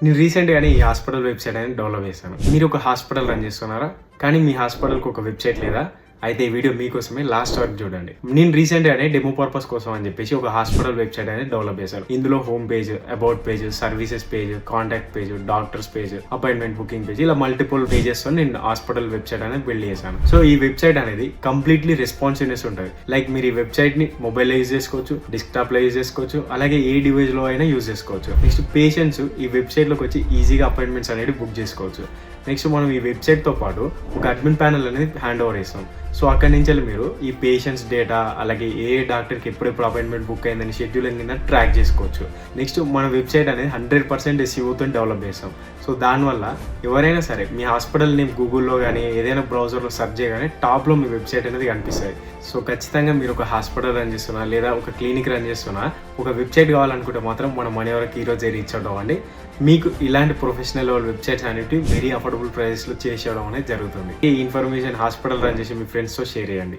నేను రీసెంట్‌గానే ఈ హాస్పిటల్ వెబ్‌సైట్ అనేది డెవలప్ చేశాను. మీరు ఒక హాస్పిటల్ రన్ చేస్తున్నారా? కానీ మీ హాస్పిటల్‌కి ఒక వెబ్‌సైట్ లేదా? అయితే ఈ వీడియో మీకోసమే లాస్ట్ వరకు చూడండి. నేను రీసెంట్‌గానే డెమో పర్పస్ కోసం అని చెప్పేసి ఒక హాస్పిటల్ వెబ్‌సైట్ అనేది డెవలప్ చేశాను. ఇందులో home page, about page, services page, contact page, doctors page, appointment booking page ఇలా మల్టిపుల్ పేజెస్‌తో నేను హాస్పిటల్ వెబ్‌సైట్ అనేది బిల్డ్ చేశాను. సో ఈ వెబ్‌సైట్ అనేది కంప్లీట్లీ రెస్పాన్సివ్‌నెస్ ఉంటుంది. లైక్ మీరు ఈ వెబ్‌సైట్‌ని మొబైల్‌లో యూజ్ చేసుకోవచ్చు, డెస్క్‌టాప్‌లో యూజ్ చేసుకోవచ్చు, అలాగే ఏ డివైస్‌లో అయినా యూజ్ చేసుకోవచ్చు. నెక్స్ట్ పేషెంట్స్ ఈ వెబ్‌సైట్‌లోకి వచ్చి ఈజీగా అపాయింట్మెంట్స్ అనేది బుక్ చేసుకోవచ్చు. నెక్స్ట్ మనం ఈ వెబ్‌సైట్‌తో పాటు ఒక అడ్మిన్ ప్యానెల్ అనేది హ్యాండ్ ఓవర్ చేస్తాం. సో అక్కడి నుంచి మీరు ఈ పేషెంట్స్ డేటా అలాగే ఏ డాక్టర్కి ఎప్పుడెప్పుడు అపాయింట్మెంట్ బుక్ అయిందని షెడ్యూల్ కింద ట్రాక్ చేసుకోవచ్చు. నెక్స్ట్ మన వెబ్సైట్ అనేది 100% SEOతో డెవలప్ చేస్తాం. సో దానివల్ల ఎవరైనా సరే మీ హాస్పిటల్ నేమ్ గూగుల్లో కానీ ఏదైనా బ్రౌజర్లో సెర్చ్ చేయగానే టాప్లో మీ వెబ్సైట్ అనేది కనిపిస్తుంది. సో ఖచ్చితంగా మీరు ఒక హాస్పిటల్ రన్ చేస్తున్నా లేదా ఒక క్లినిక్ రన్ చేస్తున్నా ఒక వెబ్సైట్ కావాలనుకుంటే మాత్రం మన మనీ వరకు ఈరోజే రీచ్ అవుట్ అవ్వండి. మీకు ఇలాంటి ప్రొఫెషనల్ లెవెల్ వెబ్సైట్స్ అనేవి వెరీ అఫోర్డబుల్ ప్రైసెస్లో చేసేయడం అనేది జరుగుతుంది. ఈ ఇన్ఫర్మేషన్ హాస్పిటల్ రన్ చేసి మీ ఫ్రెండ్స్తో షేర్ చేయండి.